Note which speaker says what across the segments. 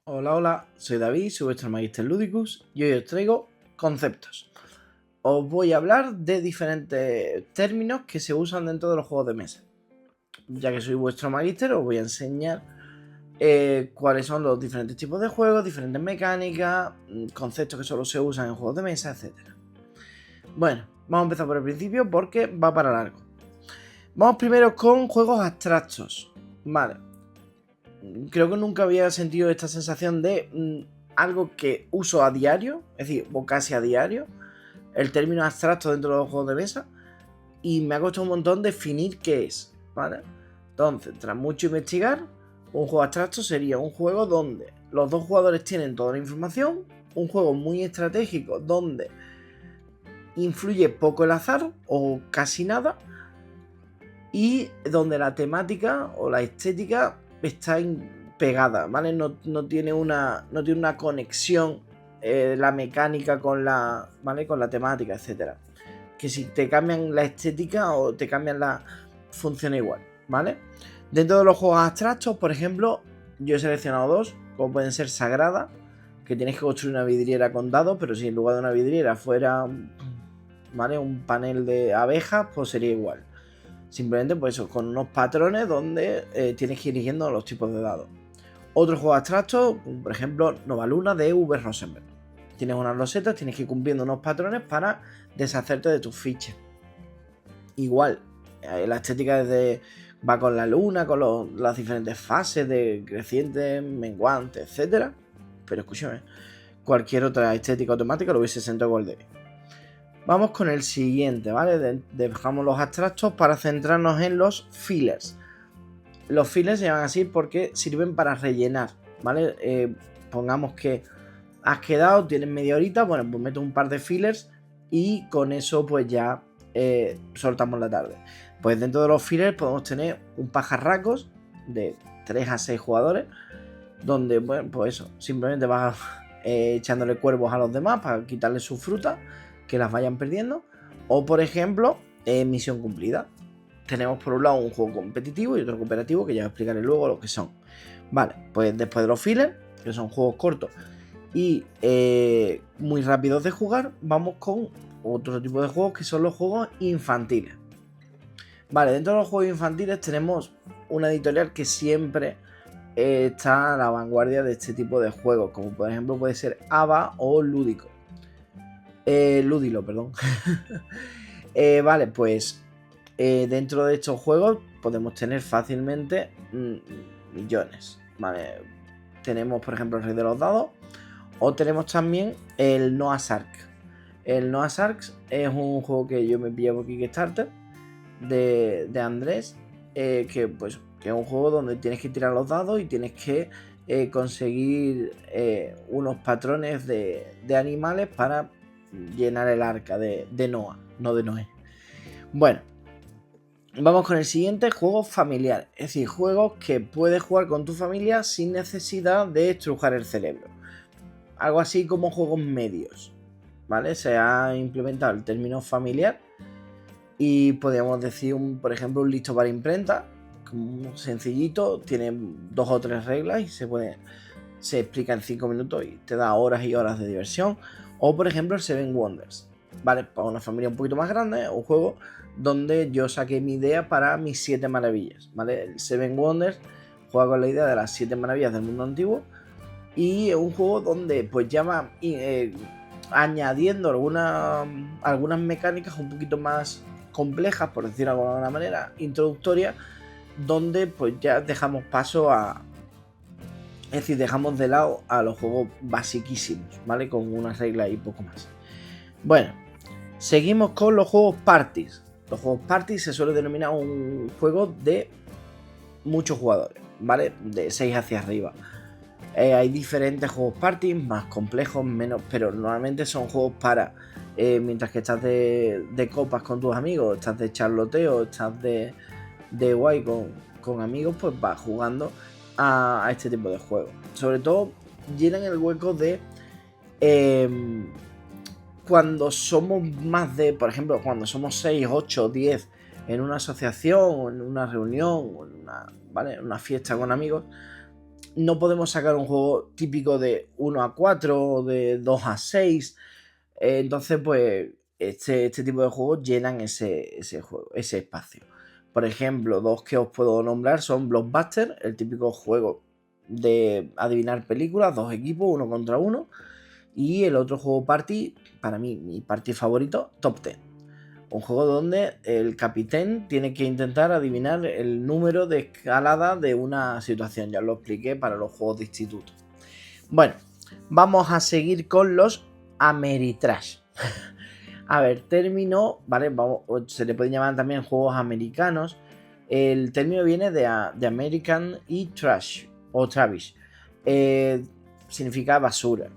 Speaker 1: Hola, hola, soy David, soy vuestro Magister Ludicus y hoy os traigo conceptos. Os voy a hablar de diferentes términos que se usan dentro de los juegos de mesa. Ya que soy vuestro Magister, os voy a enseñar cuáles son los diferentes tipos de juegos, diferentes mecánicas, conceptos que solo se usan en juegos de mesa, etc. Bueno, vamos a empezar por el principio porque va para largo. Vamos primero con juegos abstractos. Vale, creo que nunca había sentido esta sensación de algo que uso a diario, es decir, o casi a diario, el término abstracto dentro de los juegos de mesa, y me ha costado un montón definir qué es, ¿vale? Entonces, tras mucho investigar, un juego abstracto sería un juego donde los dos jugadores tienen toda la información, un juego muy estratégico donde influye poco el azar o casi nada, y donde la temática o la estética está pegada, ¿vale? No tiene una conexión la mecánica con la, ¿vale? Con la temática, etcétera. Que si te cambian la estética o te cambian la funciona igual, ¿vale? Dentro de los juegos abstractos, por ejemplo, yo he seleccionado dos, como pueden ser Sagrada, que tienes que construir una vidriera con dados, pero si en lugar de una vidriera fuera, ¿vale?, un panel de abejas, pues sería igual. Simplemente pues eso, con unos patrones donde tienes que ir eligiendo los tipos de dados. Otro juego abstracto, por ejemplo, Nova Luna de V. Rosenberg. Tienes unas losetas, tienes que ir cumpliendo unos patrones para deshacerte de tus fichas. Igual, la estética va con la luna, con las diferentes fases de creciente, menguante, etc. Pero escúchame, cualquier otra estética automática lo hubiese sentado igual de bien. Vamos con el siguiente, ¿vale? Dejamos los abstractos para centrarnos en los fillers. Los fillers se llaman así porque sirven para rellenar, ¿vale? Pongamos que has quedado, tienes media horita, bueno, pues meto un par de fillers y con eso pues ya soltamos la tarde. Pues dentro de los fillers podemos tener un pajarracos de 3 a 6 jugadores, donde, bueno, pues eso, simplemente vas echándole cuervos a los demás para quitarle su fruta, que las vayan perdiendo. O por ejemplo, misión cumplida. Tenemos por un lado un juego competitivo y otro cooperativo, que ya os explicaré luego lo que son. Vale, pues después de los fillers, que son juegos cortos y muy rápidos de jugar, vamos con otro tipo de juegos que son los juegos infantiles. Vale, dentro de los juegos infantiles tenemos una editorial que siempre está a la vanguardia de este tipo de juegos, como por ejemplo puede ser ABA o Lúdico. Ludilo, perdón. Vale, pues dentro de estos juegos podemos tener fácilmente millones, ¿vale? Tenemos, por ejemplo, el Rey de los Dados, o tenemos también el Noah's Ark. El Noah's Ark es un juego que yo me pillé por Kickstarter de Andrés, que es un juego donde tienes que tirar los dados y tienes que conseguir unos patrones de animales para llenar el arca de Noah, no de Noé. Bueno, vamos con el siguiente, juego familiar. Es decir, juegos que puedes jugar con tu familia sin necesidad de estrujar el cerebro. Algo así como juegos medios, ¿vale? Se ha implementado el término familiar y podríamos decir, por ejemplo, un listo para imprenta, como sencillito, tiene 2 o 3 reglas y se explica en 5 minutos y te da horas y horas de diversión. O por ejemplo el Seven Wonders, ¿vale? Para una familia un poquito más grande, un juego donde yo saqué mi idea para mis 7 maravillas, ¿vale? El Seven Wonders juega con la idea de las 7 maravillas del mundo antiguo y es un juego donde pues ya va añadiendo algunas mecánicas un poquito más complejas, por decirlo de alguna manera, introductorias, donde pues ya dejamos paso a... Es decir, dejamos de lado a los juegos basiquísimos, ¿vale? Con unas reglas y poco más. Bueno, seguimos con los juegos parties. Los juegos parties se suele denominar un juego de muchos jugadores, ¿vale? De 6 hacia arriba. Hay diferentes juegos parties, más complejos, menos, pero normalmente son juegos para mientras que estás de copas con tus amigos, estás de charloteo, estás de guay con amigos, pues vas jugando a este tipo de juegos. Sobre todo llenan el hueco de cuando somos más de, por ejemplo, cuando somos 6, 8, 10 en una asociación o en una reunión o en una, ¿vale?, una fiesta con amigos, no podemos sacar un juego típico de 1-4 o de 2-6. Entonces, pues, este tipo de juegos llenan ese espacio. Por ejemplo, dos que os puedo nombrar son Blockbuster, el típico juego de adivinar películas, dos equipos, uno contra uno. Y el otro juego party, para mí, mi party favorito, Top Ten. Un juego donde el capitán tiene que intentar adivinar el número de escalada de una situación. Ya lo expliqué para los juegos de instituto. Bueno, vamos a seguir con los Ameritrash. A ver, término, ¿vale? Se le puede llamar también juegos americanos. El término viene de American y Trash, o Trash. Significa basura.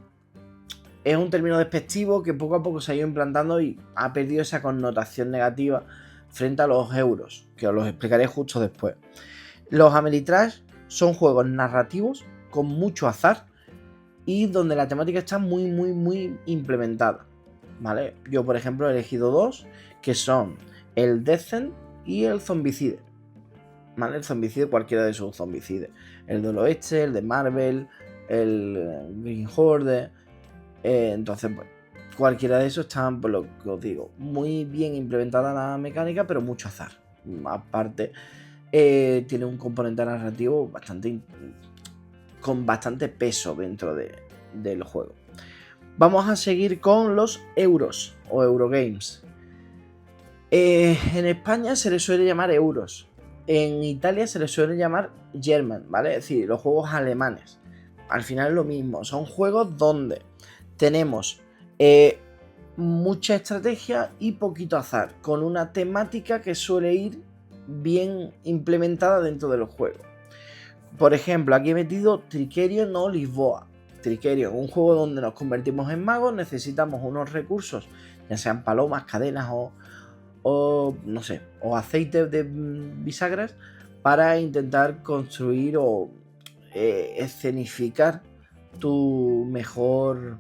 Speaker 1: Es un término despectivo que poco a poco se ha ido implantando y ha perdido esa connotación negativa frente a los euros, que os los explicaré justo después. Los Ameritrash son juegos narrativos con mucho azar y donde la temática está muy implementada, ¿vale? Yo, por ejemplo, he elegido dos, que son el Descent y el Zombicide, ¿vale? El Zombicide, cualquiera de esos Zombicides. El del Oeste, el de Marvel, el Green Horde. Entonces, pues, cualquiera de esos están, por lo que os digo, muy bien implementada la mecánica, pero mucho azar. Aparte, tiene un componente narrativo con bastante peso dentro del juego. Vamos a seguir con los euros o Eurogames. En España se les suele llamar euros. En Italia se les suele llamar German, ¿vale? Es decir, los juegos alemanes. Al final es lo mismo. Son juegos donde tenemos mucha estrategia y poquito azar, con una temática que suele ir bien implementada dentro de los juegos. Por ejemplo, aquí he metido Trickerion o Lisboa. Trickerion, un juego donde nos convertimos en magos, necesitamos unos recursos, ya sean palomas, cadenas o no sé, o aceites de bisagras, para intentar construir o escenificar tu mejor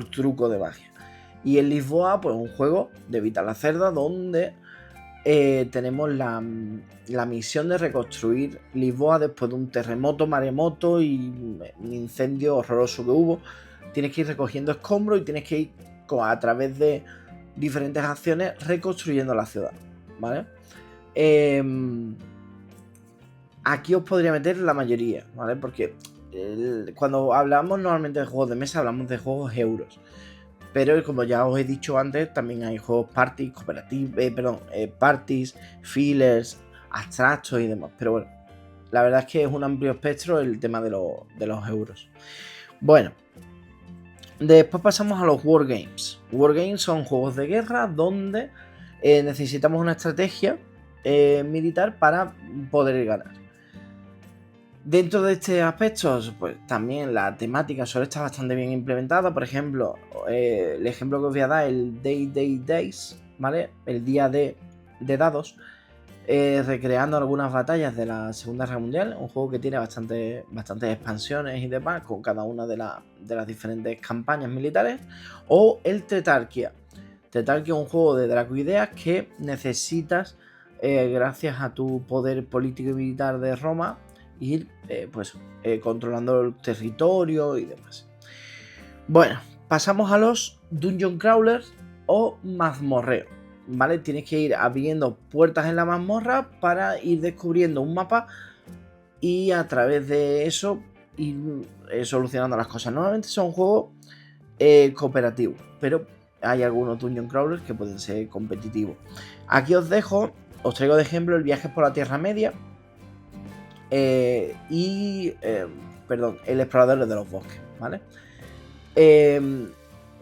Speaker 1: truco de magia. Y en Lisboa, pues un juego de Vita la Cerda donde tenemos la misión de reconstruir Lisboa después de un terremoto, maremoto y un incendio horroroso que hubo. Tienes que ir recogiendo escombros y tienes que ir a través de diferentes acciones reconstruyendo la ciudad, ¿vale? Aquí os podría meter la mayoría, ¿vale? Porque cuando hablamos normalmente de juegos de mesa hablamos de juegos euros. Pero como ya os he dicho antes, también hay juegos parties, parties, fillers, abstractos y demás. Pero bueno, la verdad es que es un amplio espectro el tema de los euros. Bueno, después pasamos a los wargames. Wargames son juegos de guerra donde necesitamos una estrategia militar para poder ganar. Dentro de este aspecto, pues también la temática suele estar bastante bien implementada. Por ejemplo, el ejemplo que os voy a dar, el Days, ¿vale? El día de dados, recreando algunas batallas de la Segunda Guerra Mundial. Un juego que tiene bastantes expansiones y demás, con cada una de las diferentes campañas militares. O el Tetrarquia. Tetrarquia es un juego de Dracoideas que necesitas, gracias a tu poder político y militar de Roma, ir controlando el territorio y demás. Bueno, pasamos a los Dungeon Crawlers o mazmorreo, ¿vale? Tienes que ir abriendo puertas en la mazmorra para ir descubriendo un mapa y a través de eso ir solucionando las cosas. Normalmente son juegos cooperativos, pero hay algunos Dungeon Crawlers que pueden ser competitivos. Aquí os traigo de ejemplo el Viaje por la Tierra Media, el Explorador de los Bosques, ¿vale?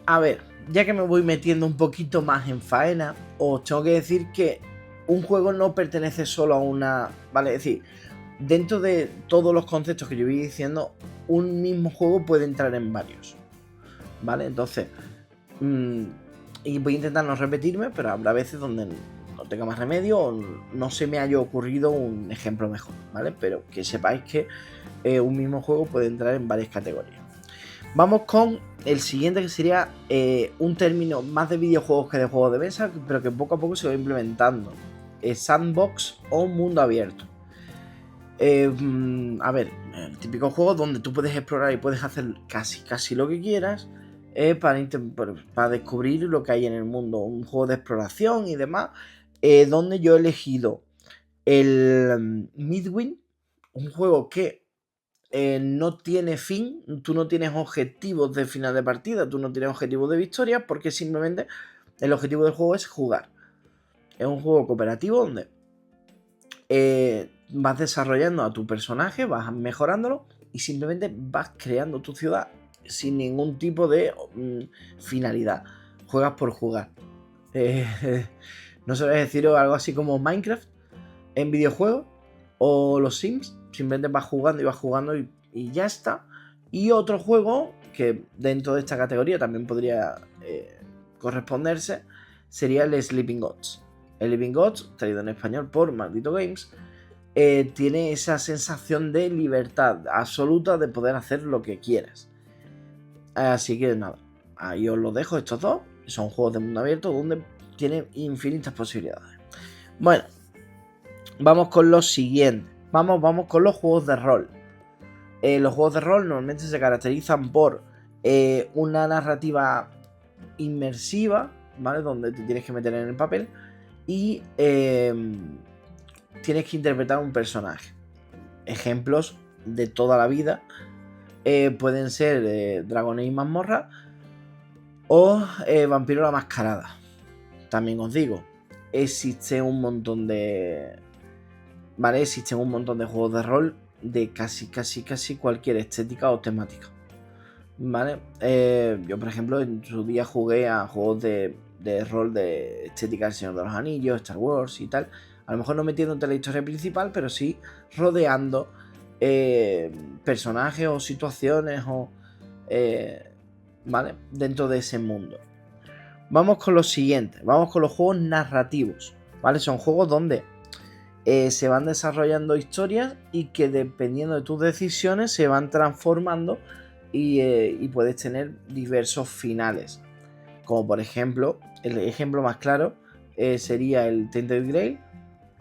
Speaker 1: A ver, ya que me voy metiendo un poquito más en faena, os tengo que decir que un juego no pertenece solo a una, ¿vale? Es decir, dentro de todos los conceptos que yo voy diciendo, un mismo juego puede entrar en varios, ¿vale? Entonces, y voy a intentar no repetirme, pero habrá veces donde no tenga más remedio o no se me haya ocurrido un ejemplo mejor, ¿vale? Pero que sepáis que un mismo juego puede entrar en varias categorías. Vamos con el siguiente, que sería un término más de videojuegos que de juegos de mesa, pero que poco a poco se va implementando. Sandbox o mundo abierto. A ver, el típico juego donde tú puedes explorar y puedes hacer casi lo que quieras para descubrir lo que hay en el mundo. Un juego de exploración y demás, donde yo he elegido el Midwin, un juego que no tiene fin, tú no tienes objetivos de final de partida, tú no tienes objetivos de victoria, porque simplemente el objetivo del juego es jugar. Es un juego cooperativo donde vas desarrollando a tu personaje, vas mejorándolo y simplemente vas creando tu ciudad sin ningún tipo de finalidad. Juegas por jugar. No sabes deciros algo así como Minecraft en videojuegos o los Sims. Simplemente vas jugando y ya está. Y otro juego que dentro de esta categoría también podría corresponderse sería el Sleeping Gods. El Sleeping Gods, traído en español por Maldito Games, tiene esa sensación de libertad absoluta de poder hacer lo que quieras. Así que nada, ahí os lo dejo, estos dos. Son juegos de mundo abierto donde tienen infinitas posibilidades. Bueno, vamos con los siguientes. Vamos con los juegos de rol. Los juegos de rol normalmente se caracterizan por una narrativa inmersiva, ¿vale? Donde te tienes que meter en el papel y tienes que interpretar un personaje. Ejemplos de toda la vida pueden ser Dragon y Mazmorra o Vampiro la Mascarada. También os digo, existe un montón de... ¿Vale? Existen un montón de juegos de rol de casi cualquier estética o temática. ¿Vale? Yo, por ejemplo, en su día jugué a juegos de rol de estética del Señor de los Anillos, Star Wars y tal. A lo mejor no metiéndote en la historia principal, pero sí rodeando personajes o situaciones o ¿vale? Dentro de ese mundo. Vamos con los siguientes. Vamos con los juegos narrativos. ¿Vale? Son juegos donde se van desarrollando historias y que dependiendo de tus decisiones se van transformando y puedes tener diversos finales. Como por ejemplo, el ejemplo más claro sería el Tainted Grail,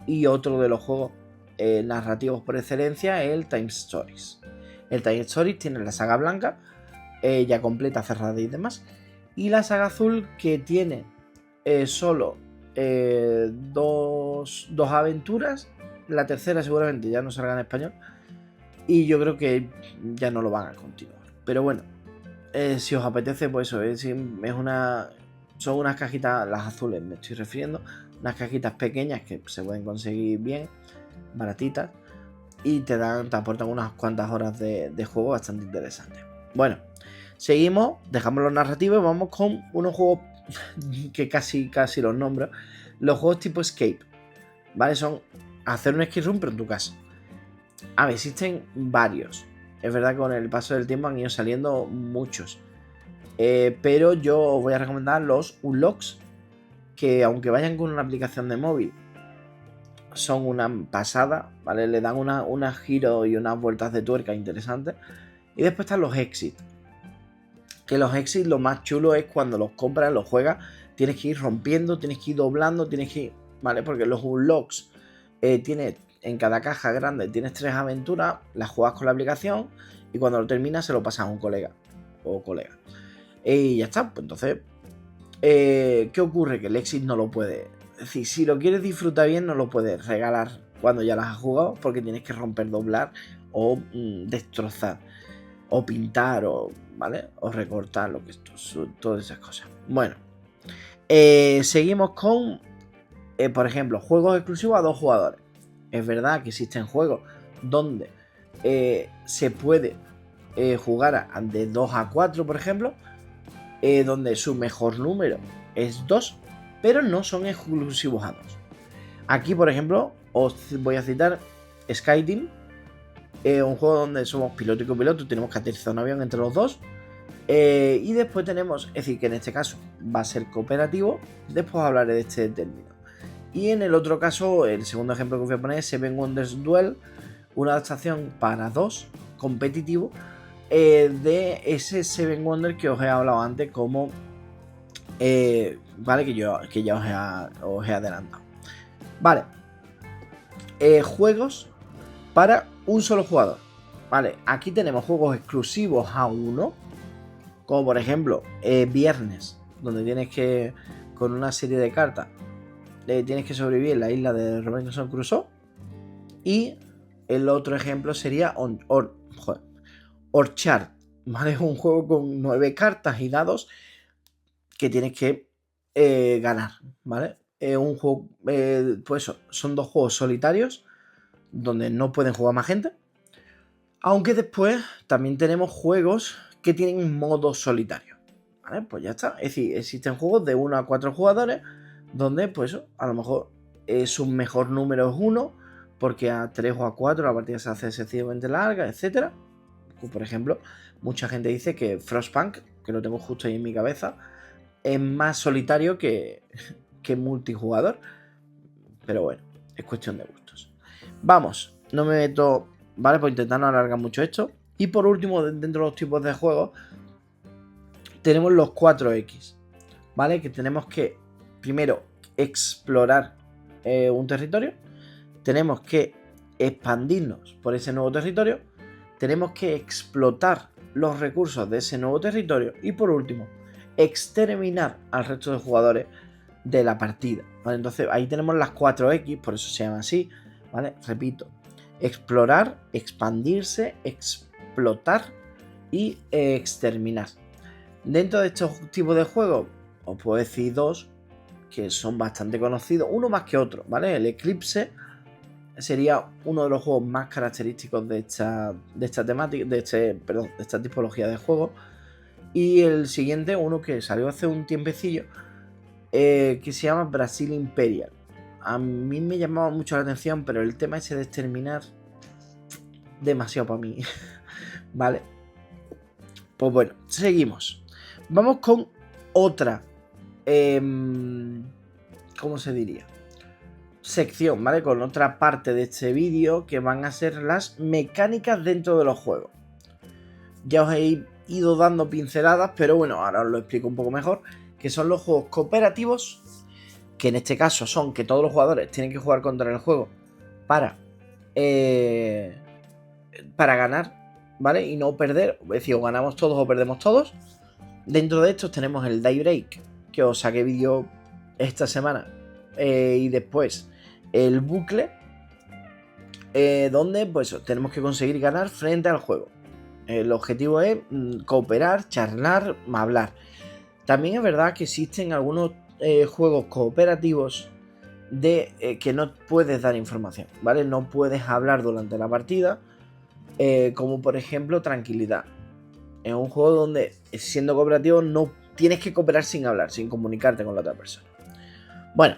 Speaker 1: y otro de los juegos narrativos por excelencia es el Time Stories. El Time Stories tiene la saga blanca ya completa, cerrada y demás, y la saga azul, que tiene solo dos aventuras. La tercera seguramente ya no salga en español y yo creo que ya no lo van a continuar. Pero bueno, si os apetece, pues eso es son unas cajitas, las azules me estoy refiriendo, unas cajitas pequeñas que se pueden conseguir bien, baratitas, y te aportan unas cuantas horas de juego bastante interesantes. Bueno, seguimos, dejamos los narrativos y vamos con unos juegos que casi los nombro. Los juegos tipo Escape, ¿vale? Son hacer un escape room pero en tu casa. A ver, existen varios. Es verdad que con el paso del tiempo han ido saliendo muchos. Pero yo os voy a recomendar los Unlocks, que aunque vayan con una aplicación de móvil, son una pasada, ¿vale? Le dan unas giros y unas vueltas de tuerca interesantes. Y después están los Exit. Que los Exit, lo más chulo es cuando los compras, los juegas, tienes que ir rompiendo, tienes que ir doblando, tienes que ir, ¿vale? Porque los Unlocks tienes en cada caja grande, tienes 3 aventuras, las juegas con la aplicación y cuando lo terminas se lo pasas a un colega o colega. Y ya está, pues entonces, ¿qué ocurre? Que el Exit no lo puede... Es decir, si lo quieres disfrutar bien, no lo puedes regalar cuando ya las has jugado, porque tienes que romper, doblar o destrozar o pintar o, ¿vale? O recortar, lo que todas esas cosas. Bueno, seguimos con, por ejemplo, juegos exclusivos a 2 jugadores. Es verdad que existen juegos donde se puede jugar de 2 a 4, por ejemplo, donde su mejor número es 2, pero no son exclusivos a 2. Aquí, por ejemplo, os voy a citar Skyteam, un juego donde somos piloto y copiloto, tenemos que aterrizar un avión entre los dos. Y después tenemos, es decir, que en este caso va a ser cooperativo, después hablaré de este término. Y en el otro caso, el segundo ejemplo que os voy a poner es Seven Wonders Duel, una adaptación para 2 competitivo de ese Seven Wonders que os he hablado antes, como vale, que ya os he adelantado. Vale, juegos para un solo jugador. Vale, aquí tenemos juegos exclusivos a uno, como por ejemplo Viernes, donde tienes que, con una serie de cartas, tienes que sobrevivir en la isla de Robinson Crusoe. Y el otro ejemplo sería Orchard, ¿vale? Es un juego con 9 cartas y dados que tienes que ganar, ¿vale? Un juego, pues eso, son 2 juegos solitarios donde no pueden jugar más gente. Aunque después también tenemos juegos que tienen modo solitario, ¿vale? Pues ya está. Es decir, existen juegos de 1 a 4 jugadores donde, pues a lo mejor su mejor número es 1, porque a 3 o a 4 la partida se hace excesivamente larga, etc. Por ejemplo, mucha gente dice que Frostpunk, que lo tengo justo ahí en mi cabeza, es más solitario que multijugador. Pero bueno, es cuestión de gustos. Vamos, no me meto, ¿vale? Pues intentar no alargar mucho esto. Y por último, dentro de los tipos de juegos, tenemos los 4X, ¿vale? Que tenemos que, primero, explorar un territorio. Tenemos que expandirnos por ese nuevo territorio. Tenemos que explotar los recursos de ese nuevo territorio. Y por último, exterminar al resto de jugadores de la partida, ¿vale? Entonces ahí tenemos las 4X, por eso se llama así, ¿vale? Repito, explorar, expandirse, explotar y exterminar. Dentro de estos tipos de juegos os puedo decir 2 que son bastante conocidos, uno más que otro, ¿vale? El Eclipse sería uno de los juegos más característicos de esta temática, de esta tipología de juego. Y el siguiente, uno que salió hace un tiempecillo, que se llama Brasil Imperial. A mí me llamaba mucho la atención, pero el tema ese de exterminar, demasiado para mí. Vale. Pues bueno, seguimos. Vamos con otra, ¿cómo se diría? Sección, ¿vale? Con otra parte de este vídeo, que van a ser las mecánicas dentro de los juegos. Ya os he ido dando pinceladas, pero bueno, ahora os lo explico un poco mejor. Que son los juegos cooperativos, que en este caso son que todos los jugadores tienen que jugar contra el juego para ganar, ¿vale? Y no perder, es decir, o ganamos todos o perdemos todos. Dentro de estos tenemos el Daybreak, que os saqué vídeo esta semana, y después el bucle, donde pues tenemos que conseguir ganar frente al juego. El objetivo es cooperar, charlar, hablar. También es verdad que existen algunos juegos cooperativos de que no puedes dar información, ¿vale? No puedes hablar durante la partida, como por ejemplo Tranquilidad. Es un juego donde, siendo cooperativo, no tienes que cooperar sin hablar, sin comunicarte con la otra persona. Bueno,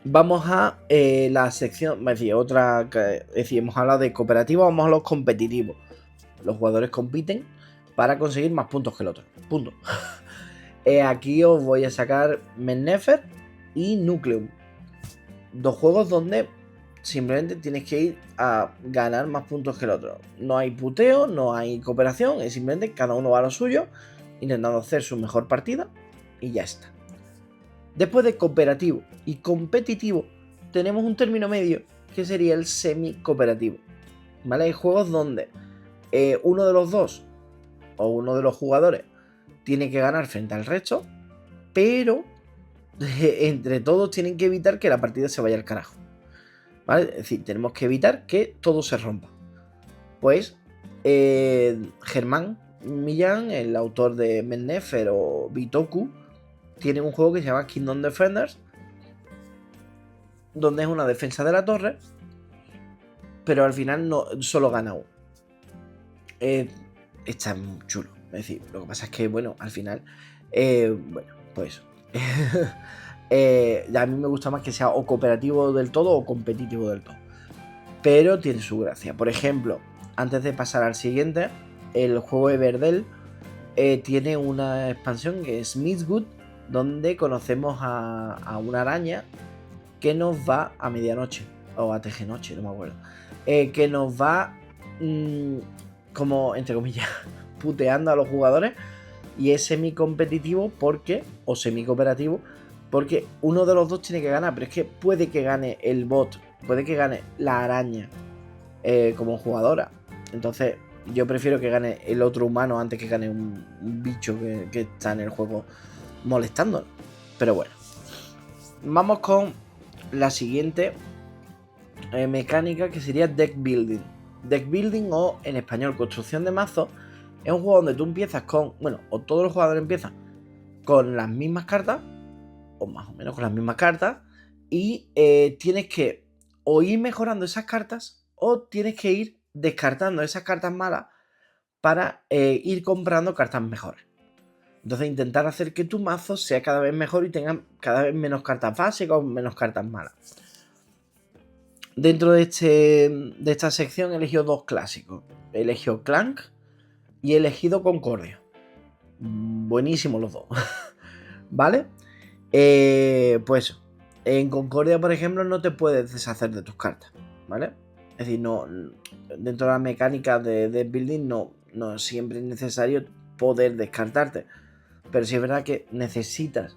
Speaker 1: vamos a la sección, es decir, hemos hablado de cooperativo, vamos a los competitivos. Los jugadores compiten para conseguir más puntos que el otro. Punto. Aquí os voy a sacar Mennefer y Nucleum. 2 juegos donde simplemente tienes que ir a ganar más puntos que el otro. No hay puteo, no hay cooperación, es simplemente cada uno va a lo suyo, intentando hacer su mejor partida y ya está. Después de cooperativo y competitivo, tenemos un término medio que sería el semi-cooperativo, ¿vale? Hay juegos donde uno de los dos o uno de los jugadores tiene que ganar frente al resto, pero entre todos tienen que evitar que la partida se vaya al carajo, ¿vale? Es decir, tenemos que evitar que todo se rompa. Pues Germán Millán, el autor de Mennefer o Bitoku, tiene un juego que se llama Kingdom Defenders, donde es una defensa de la torre, pero al final no solo gana uno. Está muy chulo. Es decir, lo que pasa es que, bueno, al final, bueno, pues a mí me gusta más que sea o cooperativo del todo o competitivo del todo. Pero tiene su gracia. Por ejemplo, antes de pasar al siguiente, el juego Everdell tiene una expansión que es Mistwood, donde conocemos a una araña que nos va a medianoche, o a tejenoche, no me acuerdo, que nos va como, entre comillas, puteando a los jugadores, y es semi-competitivo porque, o semi-cooperativo, porque uno de los dos tiene que ganar, pero es que puede que gane el bot, puede que gane la araña, como jugadora. Entonces yo prefiero que gane el otro humano antes que gane un bicho que está en el juego molestándonos. Pero bueno, vamos con la siguiente mecánica, que sería deck building. Deck building, o en español construcción de mazo, es un juego donde tú empiezas con, bueno, o todos los jugadores empiezan con las mismas cartas, o más o menos con las mismas cartas, y tienes que o ir mejorando esas cartas, o tienes que ir descartando esas cartas malas para ir comprando cartas mejores. Entonces intentar hacer que tu mazo sea cada vez mejor y tenga cada vez menos cartas básicas o menos cartas malas. Dentro de esta sección he elegido dos clásicos. He elegido Clank y he elegido Concordia. Buenísimos los dos. ¿Vale? Pues en Concordia, por ejemplo, no te puedes deshacer de tus cartas. ¿Vale? Es decir, no, dentro de la mecánica de building no siempre es necesario poder descartarte. Pero sí es verdad que necesitas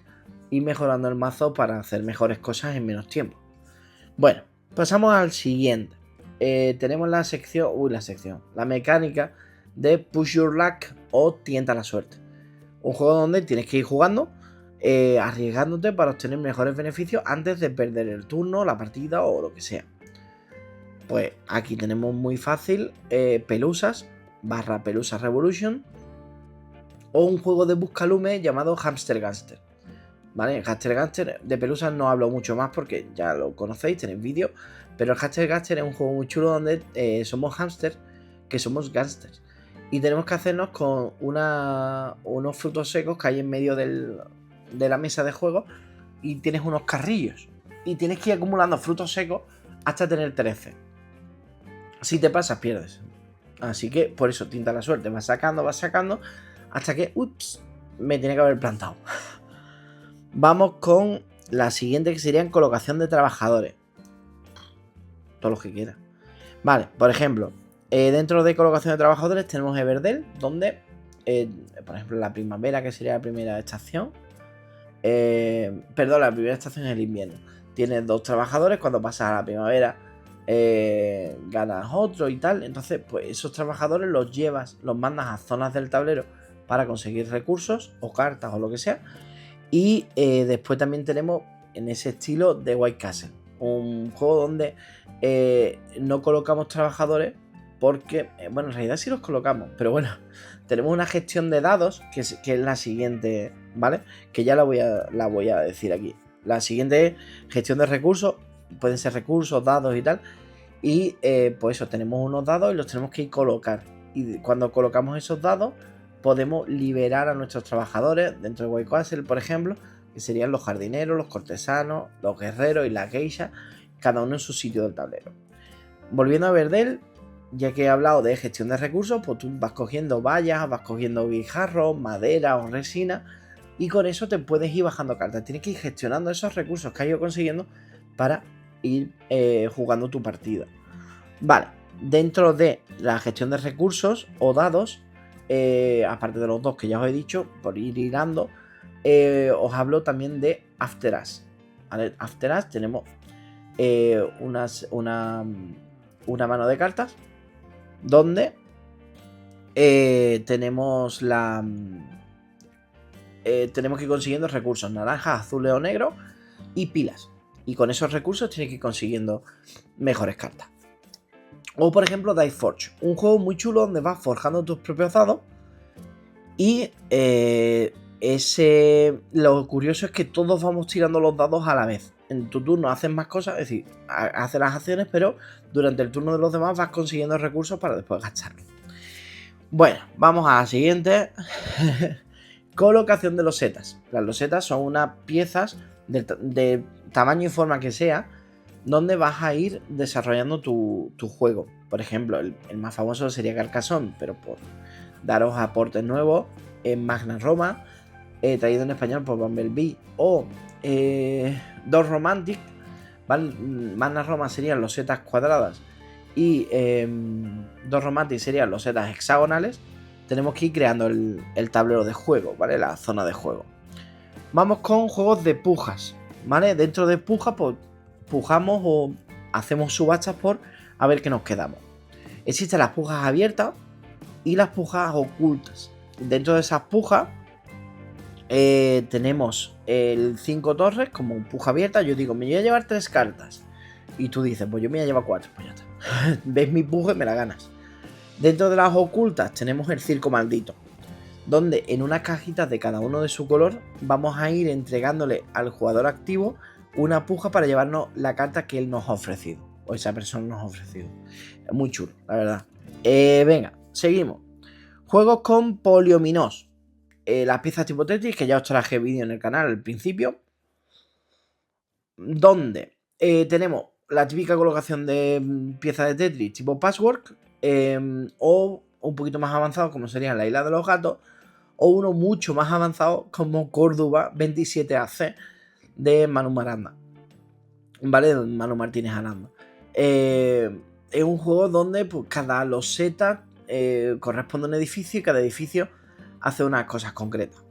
Speaker 1: ir mejorando el mazo para hacer mejores cosas en menos tiempo. Bueno, pasamos al siguiente. Tenemos la mecánica de Push Your Luck o Tienta la Suerte. Un juego donde tienes que ir jugando, arriesgándote para obtener mejores beneficios antes de perder el turno, la partida o lo que sea. Pues aquí tenemos muy fácil Pelusas / Pelusas Revolution, o un juego de buscalume llamado Hamster Gangster. ¿Vale? Hamster Gangster de Pelusas no hablo mucho más porque ya lo conocéis, tenéis vídeo. Pero el Hamster Gangster es un juego muy chulo donde somos hamsters, que somos gangsters. Y tenemos que hacernos con unos frutos secos que hay en medio de la mesa de juego. Y tienes unos carrillos. Y tienes que ir acumulando frutos secos hasta tener 13. Si te pasas, pierdes. Así que por eso tienta la suerte. Vas sacando. Hasta que, me tiene que haber plantado. Vamos con la siguiente, que sería en colocación de trabajadores. Todo lo que quieras. Vale, por ejemplo, dentro de colocación de trabajadores tenemos Everdell, donde, por ejemplo, la primavera, que sería la primera estación. La primera estación es el invierno. Tienes 2 trabajadores, cuando pasas a la primavera ganas otro y tal. Entonces, pues esos trabajadores los mandas a zonas del tablero para conseguir recursos o cartas o lo que sea. Y después también tenemos en ese estilo de White Castle, un juego donde no colocamos trabajadores porque, bueno, en realidad sí los colocamos, pero bueno, tenemos una gestión de dados que es la siguiente, ¿vale? Que ya la voy a decir aquí. La siguiente es gestión de recursos, pueden ser recursos, dados y tal. Y pues eso, tenemos unos dados y los tenemos que ir colocar. Y cuando colocamos esos dados, podemos liberar a nuestros trabajadores dentro de White Castle, por ejemplo, que serían los jardineros, los cortesanos, los guerreros y las geishas, cada uno en su sitio del tablero. Volviendo a Everdell, ya que he hablado de gestión de recursos, pues tú vas cogiendo vallas, vas cogiendo guijarros, madera o resina, y con eso te puedes ir bajando cartas. Tienes que ir gestionando esos recursos que has ido consiguiendo para ir jugando tu partida. Vale, dentro de la gestión de recursos o dados, aparte de los dos que ya os he dicho, por ir hilando, os hablo también de After Us. ¿Vale? After Us tenemos una mano de cartas donde tenemos tenemos que ir consiguiendo recursos naranjas, azules o negros y pilas. Y con esos recursos tienes que ir consiguiendo mejores cartas. O por ejemplo Dice Forge, un juego muy chulo donde vas forjando tus propios dados. Y lo curioso es que todos vamos tirando los dados a la vez. En tu turno haces más cosas, es decir, haces las acciones, pero durante el turno de los demás vas consiguiendo recursos para después gastarlos. Bueno, vamos a la siguiente. Colocación de losetas. Las losetas son unas piezas de tamaño y forma que sea, donde vas a ir desarrollando tu juego. Por ejemplo, el más famoso sería Carcassonne, pero por daros aportes nuevos, en Magna Roma, traído en español por Bumblebee, o Dos Romantic, ¿vale? Magna Roma serían losetas cuadradas y Dos Romantic serían losetas hexagonales. Tenemos que ir creando el tablero de juego, ¿vale? La zona de juego. Vamos con juegos de pujas, ¿vale? Dentro de pujas, pues pujamos o hacemos subastas por a ver qué nos quedamos. Existen las pujas abiertas y las pujas ocultas. Dentro de esas pujas tenemos el 5 torres como puja abierta. Yo digo, me voy a llevar 3 cartas. Y tú dices, pues yo me voy a llevar 4. Pues ya está. Ves mi puja y me la ganas. Dentro de las ocultas tenemos el circo maldito, donde en unas cajitas de cada uno de su color vamos a ir entregándole al jugador activo una puja para llevarnos la carta que él nos ha ofrecido, o esa persona nos ha ofrecido. Es muy chulo, la verdad. Venga, seguimos. Juegos con poliominos. Las piezas tipo Tetris, que ya os traje vídeo en el canal al principio, donde tenemos la típica colocación de piezas de Tetris tipo Patchwork, o un poquito más avanzado como sería la isla de los gatos, o uno mucho más avanzado como Córdoba 27AC de Manu Maranda, ¿vale? Manu Martínez Aranda. Es un juego donde pues, cada loseta corresponde a un edificio y cada edificio hace unas cosas concretas.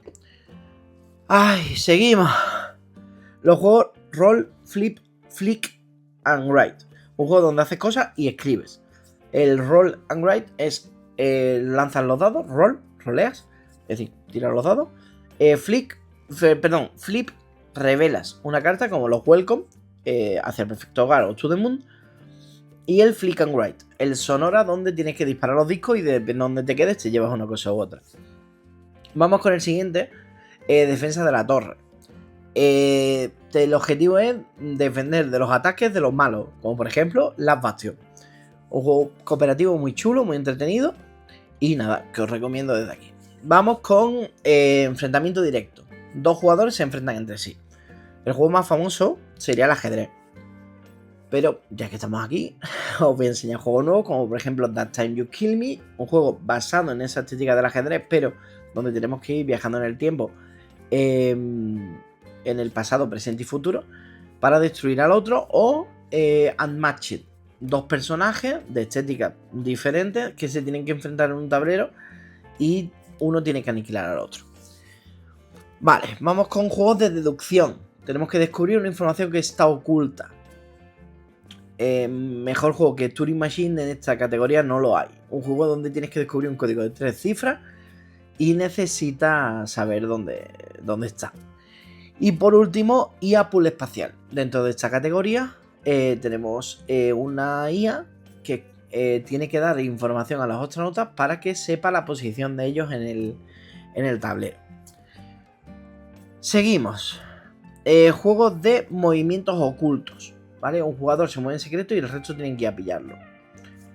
Speaker 1: ¡Ay! Seguimos. Los juegos Roll, Flip, Flick and Write. Un juego donde haces cosas y escribes. El Roll and Write es lanzas los dados, roleas, es decir, tiras los dados. Flip, revelas una carta como los Welcome, hacia el perfecto hogar o To the Moon. Y el Flick and Write, el Sonora, donde tienes que disparar los discos y de donde te quedes te llevas una cosa u otra. Vamos con el siguiente, defensa de la torre. El objetivo es defender de los ataques de los malos, como por ejemplo Last Bastion. Un juego cooperativo muy chulo, muy entretenido. Y nada, que os recomiendo desde aquí. Vamos con enfrentamiento directo. 2 jugadores se enfrentan entre sí. El juego más famoso sería el ajedrez. Pero ya que estamos aquí, os voy a enseñar juegos nuevos, como por ejemplo That Time You Kill Me. Un juego basado en esa estética del ajedrez, pero donde tenemos que ir viajando en el tiempo, en el pasado, presente y futuro, para destruir al otro. O Unmatched, 2 personajes de estéticas diferentes que se tienen que enfrentar en un tablero y uno tiene que aniquilar al otro. Vale, vamos con juegos de deducción. Tenemos que descubrir una información que está oculta. Mejor juego que Turing Machine en esta categoría no lo hay. Un juego donde tienes que descubrir un código de 3 cifras y necesitas saber dónde está. Y por último, IA Pool Espacial. Dentro de esta categoría tenemos una IA que tiene que dar información a los astronautas para que sepa la posición de ellos en el tablero. Seguimos. Juegos de movimientos ocultos, ¿vale? Un jugador se mueve en secreto y el resto tienen que ir a pillarlo.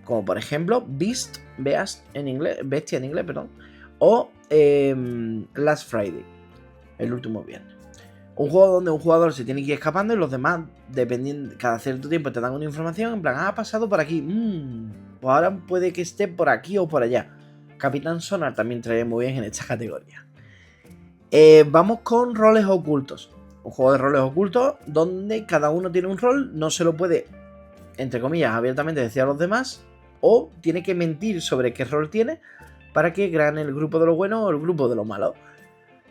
Speaker 1: Como por ejemplo Bestia en inglés, perdón. O Last Friday, el último viernes. Un juego donde un jugador se tiene que ir escapando y los demás, dependiendo, cada cierto tiempo te dan una información, en plan, ha pasado por aquí, pues ahora puede que esté por aquí o por allá. Capitán Sonar también trae muy bien en esta categoría. Vamos con roles ocultos. Un juego de roles ocultos donde cada uno tiene un rol, no se lo puede, entre comillas, abiertamente decir a los demás, o tiene que mentir sobre qué rol tiene para que gane el grupo de los buenos o el grupo de los malos.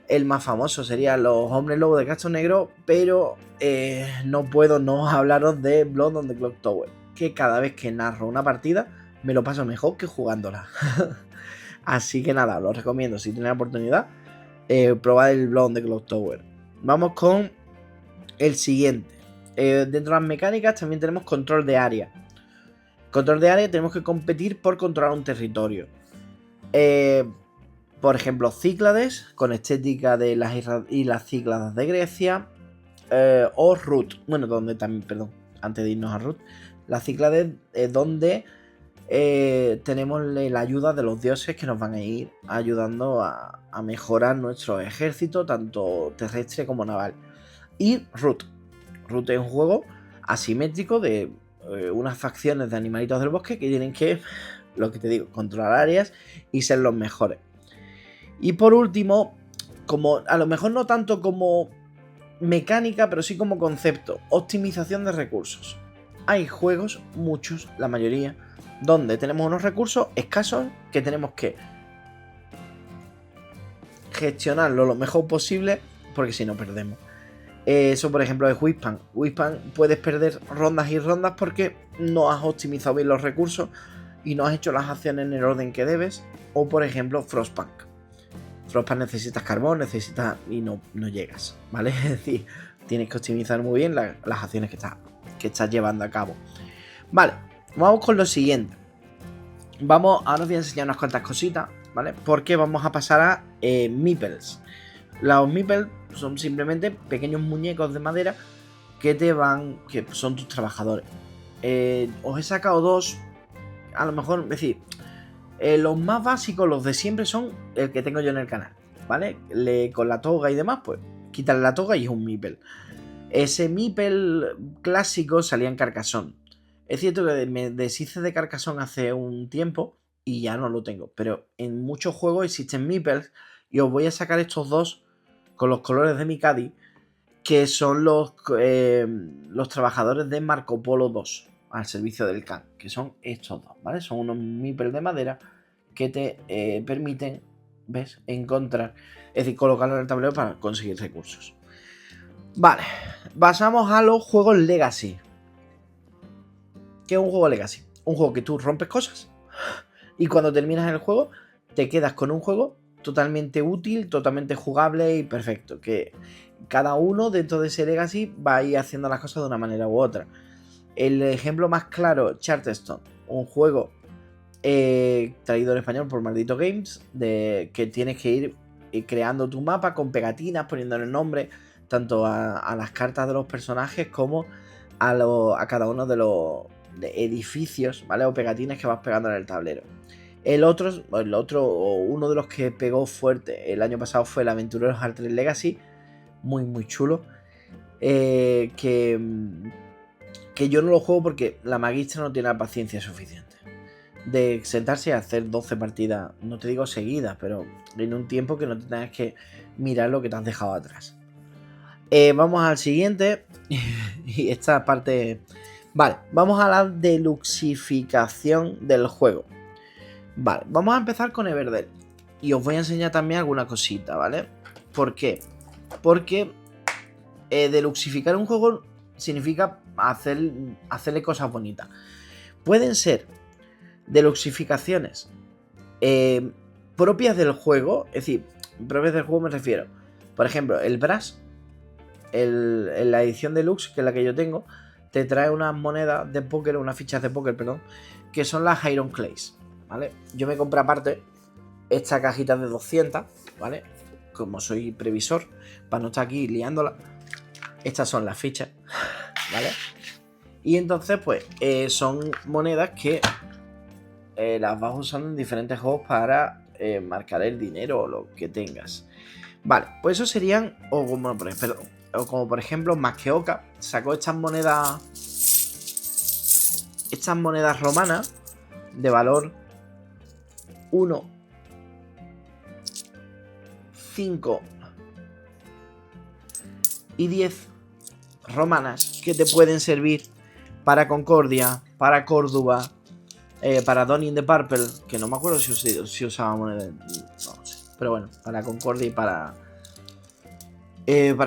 Speaker 1: El más famoso sería los Hombres Lobo de Casco Negro, pero no puedo no hablaros de Blood on the Clock Tower, que cada vez que narro una partida me lo paso mejor que jugándola. Así que nada, os lo recomiendo, si tenéis la oportunidad, probad el Blood on the Clock Tower. Vamos con el siguiente. Dentro de las mecánicas también tenemos control de área. Control de área, tenemos que competir por controlar un territorio. Por ejemplo, Cíclades, con estética de las islas Cícladas de Grecia. O Ruth. Bueno, donde también, perdón, antes de irnos a Ruth. Las Cíclades es donde tenemos la ayuda de los dioses que nos van a ir ayudando a mejorar nuestro ejército, tanto terrestre como naval. Y Ruth. Ruth es un juego asimétrico de unas facciones de animalitos del bosque que tienen que, lo que te digo, controlar áreas y ser los mejores. Y por último, como a lo mejor no tanto como mecánica, pero sí como concepto, optimización de recursos. Hay juegos, muchos, la mayoría, donde tenemos unos recursos escasos que tenemos que gestionarlo lo mejor posible, porque si no perdemos. Eso por ejemplo es Wingspan. Wingspan puedes perder rondas y rondas porque no has optimizado bien los recursos y no has hecho las acciones en el orden que debes. O por ejemplo Frostpunk. Frostpunk necesitas carbón, y no llegas, ¿vale? Es decir, tienes que optimizar muy bien las acciones que estás llevando a cabo. Vale, vamos con lo siguiente. Ahora os voy a enseñar unas cuantas cositas, ¿vale? Porque vamos a pasar a meeples. Los meeples son simplemente pequeños muñecos de madera que son tus trabajadores. Os he sacado dos, a lo mejor, es decir, los más básicos, los de siempre, son el que tengo yo en el canal, ¿vale? Con la toga y demás, pues quitarle la toga y es un meeple. Ese meeple clásico salía en Carcassonne. Es cierto que me deshice de Carcassonne hace un tiempo y ya no lo tengo, pero en muchos juegos existen meeples y os voy a sacar estos dos con los colores de mi Cádiz, que son los trabajadores de Marco Polo 2 al servicio del Khan, que son estos dos, ¿vale? Son unos meeples de madera que te permiten, ¿ves?, encontrar, es decir, colocarlo en el tablero para conseguir recursos. Vale, pasamos a los juegos Legacy. ¿Qué es un juego Legacy? Un juego que tú rompes cosas y cuando terminas el juego te quedas con un juego totalmente útil, totalmente jugable y perfecto, que cada uno dentro de ese Legacy va a ir haciendo las cosas de una manera u otra. El ejemplo más claro, Charterstone, un juego traído en español por Maldito Games, que tienes que ir creando tu mapa con pegatinas, poniéndole nombre tanto a las cartas de los personajes como a cada uno de los edificios, ¿vale? O pegatinas que vas pegando en el tablero. Uno de los que pegó fuerte el año pasado fue el Aventureros Art 3 Legacy, muy chulo. Que yo no lo juego porque la magistra no tiene la paciencia suficiente de sentarse a hacer 12 partidas, no te digo seguidas, pero en un tiempo que no te tengas que mirar lo que te has dejado atrás. Vamos al siguiente. Y esta parte... Vale, vamos a la deluxificación del juego. Vale, vamos a empezar con Everdell. Y os voy a enseñar también alguna cosita, ¿vale? ¿Por qué? Porque deluxificar un juego significa hacerle cosas bonitas. Pueden ser deluxificaciones propias del juego. Es decir, propias del juego me refiero, por ejemplo, el Brass, en la edición deluxe, que es la que yo tengo, te trae unas monedas de póker, unas fichas de póker, perdón, que son las Iron Clays, ¿vale? Yo me compré aparte esta cajita de 200, ¿vale? Como soy previsor, para no estar aquí liándola. Estas son las fichas, ¿vale? Y entonces, pues, son monedas que las vas usando en diferentes juegos para marcar el dinero o lo que tengas. Vale, pues eso serían, o como por ejemplo, Masqueoka sacó estas monedas romanas de valor 1, 5 y 10 romanas que te pueden servir para Concordia, para Córdoba, para Donnie in the Purple, que no me acuerdo si usaba moneda, no lo sé, pero bueno, para Concordia y para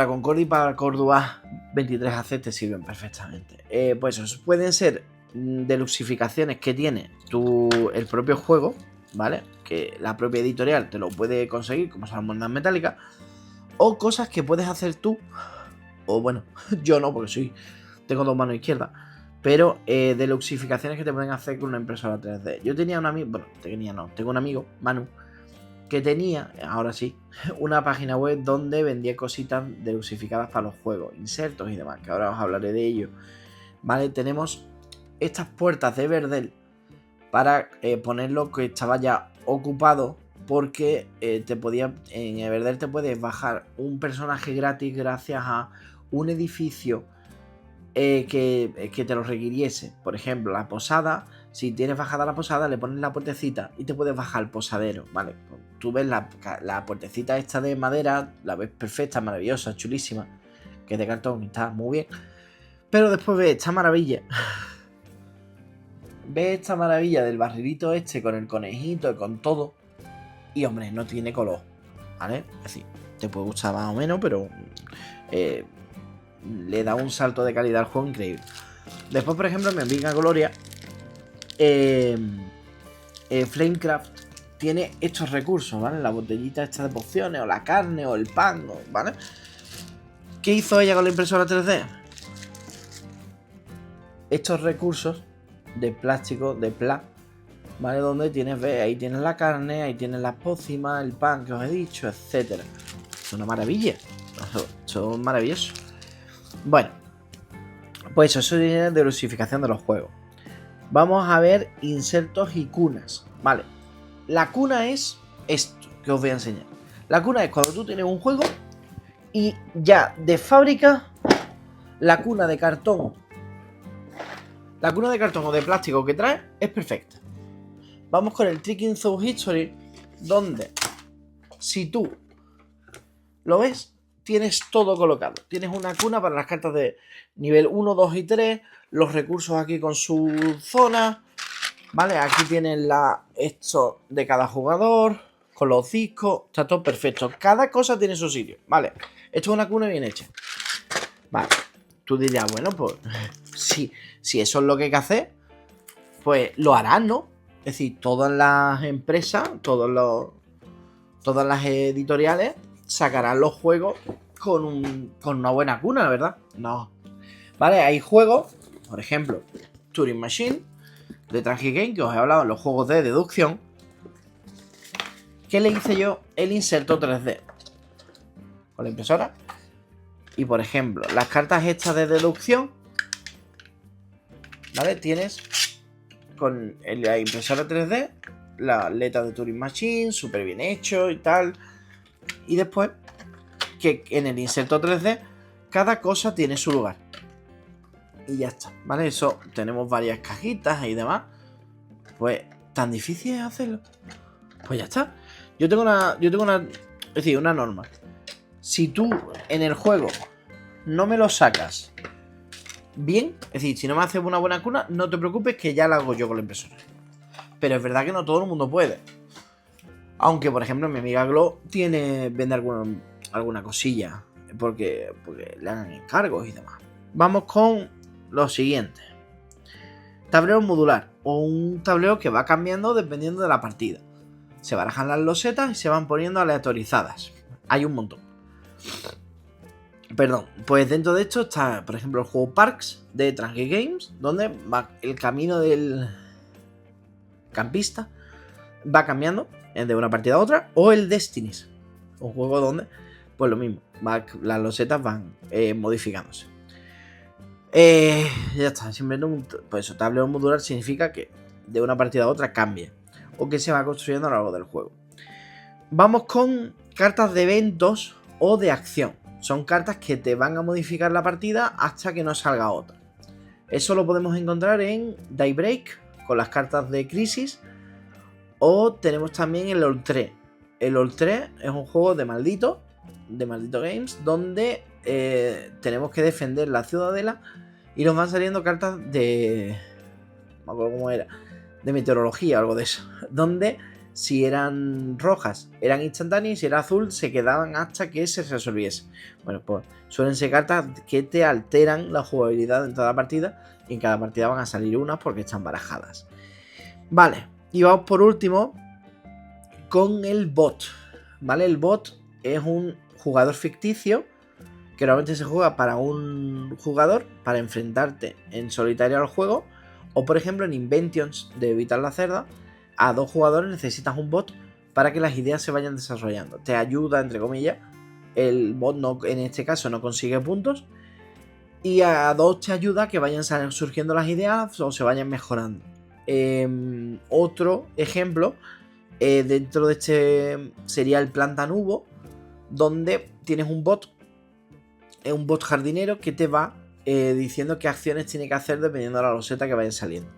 Speaker 1: Concordia y para Córdoba 23 AC te sirven perfectamente. Pues eso pueden ser deluxificaciones que tiene el propio juego, ¿vale? Que la propia editorial te lo puede conseguir, como son las monedas metálicas, o cosas que puedes hacer tú, o bueno, yo no, porque tengo dos manos izquierdas, pero deluxificaciones que te pueden hacer con una impresora 3D. Yo tenía un amigo, tengo un amigo, Manu, que tenía, ahora sí, una página web donde vendía cositas deluxificadas para los juegos, insertos y demás, que ahora os hablaré de ello. Vale, tenemos estas puertas de Everdell para ponerlo que estaba ya ocupado, porque en Everdell te puedes bajar un personaje gratis gracias a un edificio que te lo requiriese. Por ejemplo, la posada. Si tienes bajada la posada, le pones la puertecita y te puedes bajar el posadero, ¿vale? Tú ves la puertecita esta de madera, la ves perfecta, maravillosa, chulísima, que es de cartón y está muy bien. Pero después ves esta maravilla. Ves esta maravilla del barrilito este con el conejito y con todo. Y hombre, no tiene color, ¿vale? Es decir, te puede gustar más o menos, pero le da un salto de calidad al juego increíble. Después, por ejemplo, me Vinga Gloria Flamecraft tiene estos recursos, ¿vale? La botellita esta de pociones, o la carne, o el pan, ¿vale? ¿Qué hizo ella con la impresora 3D? Estos recursos de plástico, de ¿vale? Donde tienes, ve, ahí tienes la carne, ahí tienes las pócimas, el pan que os he dicho, etcétera. Es una maravilla. Eso es maravilloso. Bueno, pues eso viene de dosificación de los juegos. Vamos a ver insertos y cunas. Vale, la cuna es esto que os voy a enseñar. La cuna es cuando tú tienes un juego y ya de fábrica la cuna de cartón o de plástico que trae es perfecta. Vamos con el Tricking Through History, donde si tú lo ves, tienes todo colocado. Tienes una cuna para las cartas de nivel 1, 2 y 3, los recursos aquí con su zona, ¿vale? Aquí tienen esto de cada jugador, con los discos, está todo perfecto. Cada cosa tiene su sitio, ¿vale? Esto es una cuna bien hecha. Vale, tú dirías, bueno, pues si eso es lo que hay que hacer, pues lo harán, ¿no? Es decir, todas las empresas, todas las editoriales sacarán los juegos con una buena cuna, ¿verdad? No. Vale, hay juegos, por ejemplo, Turing Machine, de Tragic Game, que os he hablado en los juegos de deducción, que le hice yo el inserto 3D con la impresora. Y por ejemplo, las cartas estas de deducción, ¿vale? Tienes con la impresora 3D la letra de Turing Machine, súper bien hecho y tal. Y después, que en el inserto 3D, cada cosa tiene su lugar. Y ya está, ¿vale? Eso, tenemos varias cajitas y demás. Pues, ¿tan difícil es hacerlo? Pues ya está. Yo tengo una norma. Si tú en el juego no me lo sacas bien, es decir, si no me haces una buena cuna, no te preocupes que ya la hago yo con la impresora. Pero es verdad que no todo el mundo puede. Aunque, por ejemplo, mi amiga Glo vende alguna cosilla porque le hagan encargos y demás. Vamos con lo siguiente. Tablero modular, o un tablero que va cambiando dependiendo de la partida. Se barajan las losetas y se van poniendo aleatorizadas. Hay un montón. Perdón, pues dentro de esto está, por ejemplo, el juego Parks de Tragic Games, donde va el camino del campista va cambiando de una partida a otra, o el Destinies, un juego donde, pues lo mismo, las losetas van modificándose. Ya está, simplemente pues eso, tablero modular significa que de una partida a otra cambia, o que se va construyendo a lo largo del juego. Vamos con cartas de eventos o de acción. Son cartas que te van a modificar la partida hasta que no salga otra. Eso lo podemos encontrar en Daybreak, con las cartas de Crisis. O tenemos también el All 3. El All 3 es un juego de Maldito Games, donde tenemos que defender la ciudadela y nos van saliendo cartas de... no me acuerdo cómo era. De meteorología o algo de eso. Donde si eran rojas eran instantáneas y si era azul se quedaban hasta que se resolviese. Bueno, pues suelen ser cartas que te alteran la jugabilidad dentro de la partida y en cada partida van a salir unas porque están barajadas. Vale, y vamos por último con el bot. ¿Vale? El bot es un jugador ficticio que normalmente se juega para un jugador para enfrentarte en solitario al juego, o por ejemplo en Inventions de Evitar la Cerda, a 2 jugadores necesitas un bot para que las ideas se vayan desarrollando. Te ayuda, entre comillas. El bot no, en este caso no consigue puntos. Y a 2 te ayuda a que vayan surgiendo las ideas o se vayan mejorando. Otro ejemplo dentro de este sería el Plantanubo, donde tienes un bot jardinero que te va diciendo qué acciones tiene que hacer dependiendo de la loseta que vayan saliendo.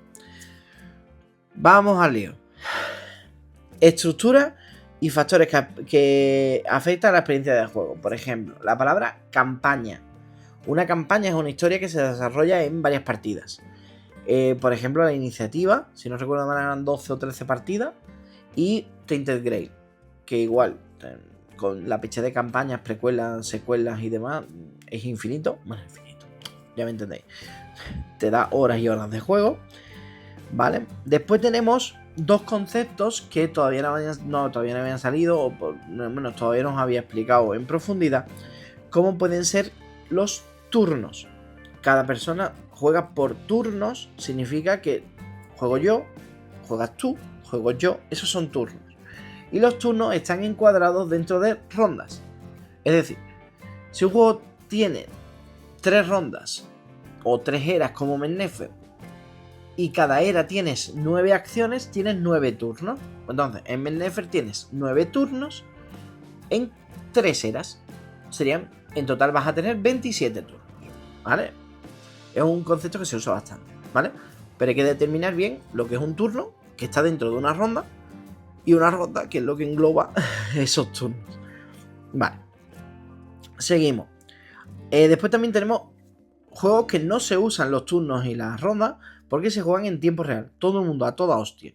Speaker 1: Vamos al lío. Estructura y factores que afectan a la experiencia del juego. Por ejemplo, la palabra campaña. Una campaña es una historia que se desarrolla en varias partidas. Por ejemplo, la iniciativa, si no recuerdo mal, eran 12 o 13 partidas. Y Tainted Grail, que igual, con la fecha de campañas, precuelas, secuelas y demás, es infinito. Bueno, infinito, ya me entendéis. Te da horas y horas de juego. ¿Vale? Después tenemos dos conceptos que todavía no habían salido, o por lo menos todavía no os había explicado en profundidad, cómo pueden ser los turnos. Cada persona juega por turnos, significa que juego yo, juegas tú, juego yo, esos son turnos. Y los turnos están encuadrados dentro de rondas. Es decir, si un juego tiene 3 rondas o 3 eras como Mednefer y cada era tienes 9 acciones, tienes 9 turnos. Entonces, en Mednefer tienes 9 turnos en 3 eras. Serían, en total vas a tener 27 turnos, ¿vale? Es un concepto que se usa bastante, ¿vale? Pero hay que determinar bien lo que es un turno, que está dentro de una ronda, y una ronda, que es lo que engloba esos turnos. Vale. Seguimos. Después también tenemos juegos que no se usan los turnos y las rondas, porque se juegan en tiempo real. Todo el mundo, a toda hostia.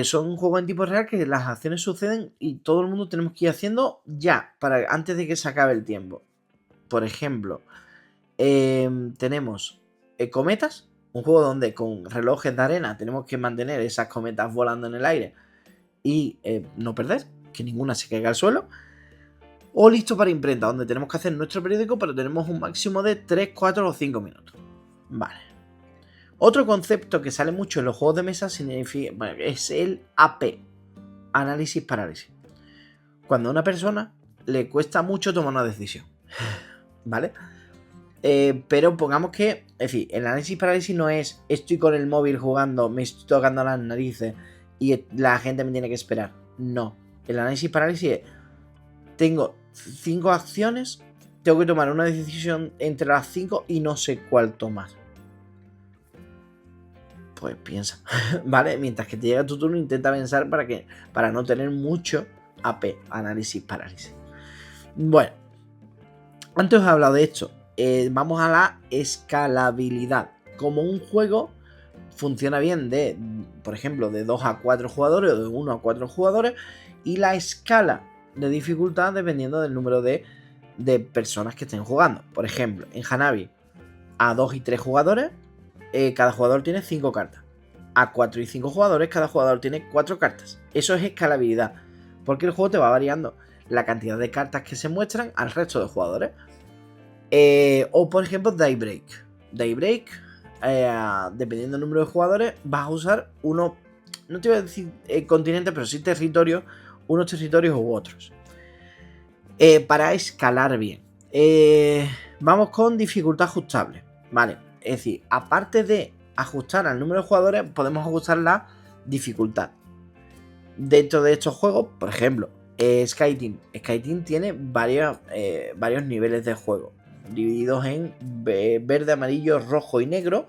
Speaker 1: Son juegos en tiempo real que las acciones suceden y todo el mundo tenemos que ir haciendo ya, antes de que se acabe el tiempo. Por ejemplo, tenemos cometas, un juego donde con relojes de arena tenemos que mantener esas cometas volando en el aire y no perder, que ninguna se caiga al suelo. O listo para imprenta, donde tenemos que hacer nuestro periódico, pero tenemos un máximo de 3, 4 o 5 minutos. Vale. Otro concepto que sale mucho en los juegos de mesa es el AP, análisis parálisis. Cuando a una persona le cuesta mucho tomar una decisión, ¿vale? Pero pongamos que, es decir, el análisis parálisis no es estoy con el móvil jugando, me estoy tocando las narices y la gente me tiene que esperar. No, el análisis parálisis es tengo 5 acciones, tengo que tomar una decisión entre las 5 y no sé cuál tomar. Pues piensa, ¿vale? Mientras que te llega tu turno, intenta pensar para no tener mucho AP, análisis parálisis. Bueno, antes os he hablado de esto. Vamos a la escalabilidad. Como un juego funciona bien por ejemplo, de 2 a 4 jugadores o de 1 a 4 jugadores, y la escala de dificultad dependiendo del número de personas que estén jugando. Por ejemplo, en Hanabi, a 2 y 3 jugadores, cada jugador tiene 5 cartas. A 4 y 5 jugadores, cada jugador tiene 4 cartas. Eso es escalabilidad, porque el juego te va variando la cantidad de cartas que se muestran al resto de jugadores. O por ejemplo, Daybreak. Daybreak, dependiendo del número de jugadores, vas a usar no te voy a decir continentes, pero sí territorios, unos territorios u otros, para escalar bien. Vamos con dificultad ajustable, ¿vale? Es decir, aparte de ajustar al número de jugadores, podemos ajustar la dificultad. Dentro de estos juegos, por ejemplo, Skyteam. Skyteam tiene varios niveles de juego, divididos en verde, amarillo, rojo y negro.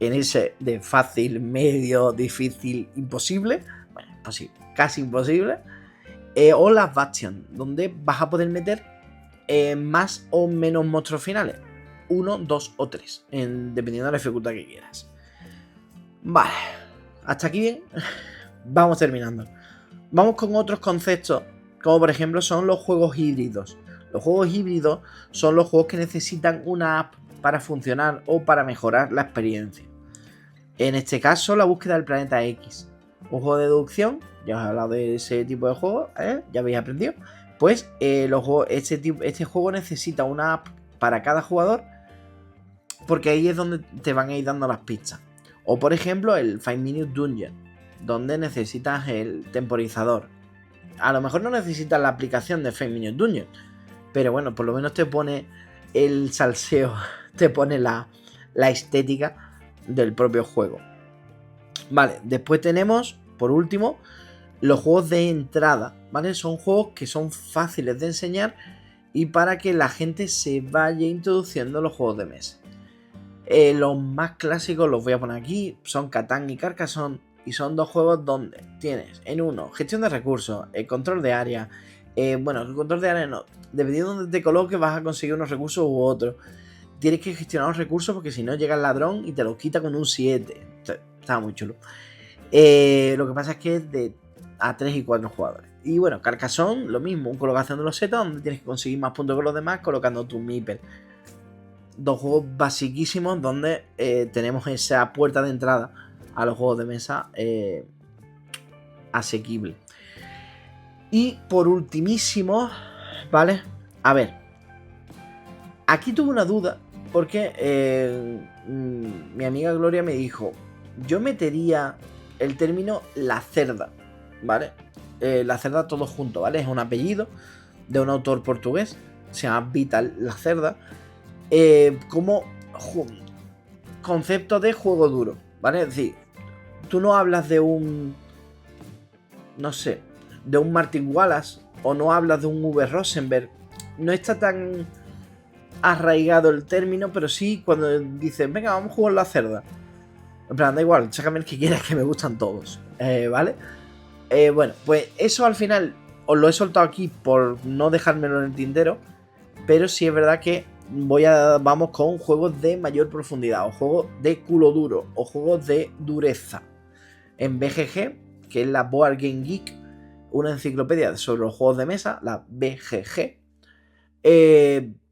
Speaker 1: En ese de fácil, medio, difícil, imposible. Bueno, posible, casi imposible. O las Bastion, donde vas a poder meter más o menos monstruos finales. 1, 2 o 3, dependiendo de la dificultad que quieras. Vale, hasta aquí bien. Vamos terminando. Vamos con otros conceptos, como por ejemplo son los juegos híbridos. Los juegos híbridos son los juegos que necesitan una app para funcionar o para mejorar la experiencia. En este caso, la búsqueda del planeta X. Un juego de deducción, ya os he hablado de ese tipo de juegos, ya habéis aprendido. Pues este juego necesita una app para cada jugador, porque ahí es donde te van a ir dando las pistas. O por ejemplo el 5 Minute Dungeon, donde necesitas el temporizador. A lo mejor no necesitas la aplicación de 5 Minute Dungeon, pero bueno, por lo menos te pone el salseo, te pone la estética del propio juego. Vale, después tenemos, por último, los juegos de entrada, ¿vale? Son juegos que son fáciles de enseñar y para que la gente se vaya introduciendo en los juegos de mesa. Los más clásicos los voy a poner aquí, son Catán y Carcassonne, y son dos juegos donde tienes en uno gestión de recursos, control de área. Bueno, el control de área no, dependiendo de donde te coloques vas a conseguir unos recursos u otros. Tienes que gestionar los recursos porque si no llega el ladrón y te los quita con un 7. Está muy chulo. Lo que pasa es que es de a 3 y 4 jugadores. Y bueno, Carcassonne, lo mismo, un colocación de los setas donde tienes que conseguir más puntos que los demás colocando tu Meeple. Dos juegos basiquísimos donde tenemos esa puerta de entrada a los juegos de mesa asequible. Y por ultimísimo, ¿vale? A ver, aquí tuve una duda porque mi amiga Gloria me dijo, yo metería el término la cerda, ¿vale? La cerda todo junto, ¿vale? Es un apellido de un autor portugués, se llama Vital Lacerda, como concepto de juego duro, ¿vale? Es decir, tú no hablas de un, no sé, de un Martin Wallace o no hablas de un Uwe Rosenberg, no está tan arraigado el término, pero sí cuando dices, venga, vamos a jugar la cerda. En plan, da igual, sácame el que quieras, que me gustan todos, ¿vale? Bueno, pues eso al final os lo he soltado aquí por no dejármelo en el tintero, pero sí es verdad que vamos con juegos de mayor profundidad, o juegos de culo duro, o juegos de dureza. En BGG, que es la Board Game Geek, una enciclopedia sobre los juegos de mesa, la BGG,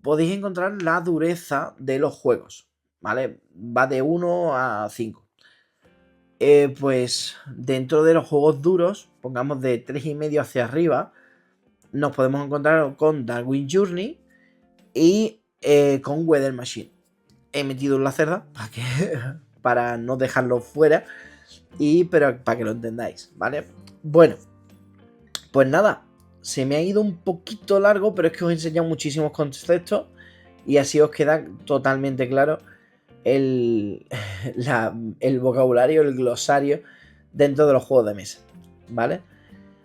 Speaker 1: podéis encontrar la dureza de los juegos, ¿vale? Va de 1 a 5. Pues dentro de los juegos duros, pongamos de 3,5 hacia arriba, nos podemos encontrar con Darwin Journey y con Weather Machine. He metido en la cerda para no dejarlo fuera, pero para que lo entendáis, ¿vale? Bueno, pues nada, se me ha ido un poquito largo, pero es que os he enseñado muchísimos conceptos y así os queda totalmente claro el vocabulario, el glosario dentro de los juegos de mesa, ¿vale?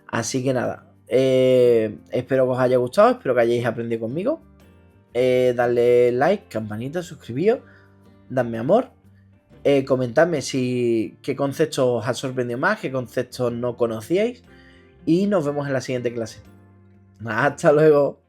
Speaker 1: Así que nada, espero que os haya gustado, espero que hayáis aprendido conmigo. Dadle like, campanita, suscribíos, dadme amor, comentadme qué conceptos os ha sorprendido más, qué conceptos no conocíais, y nos vemos en la siguiente clase. Hasta luego.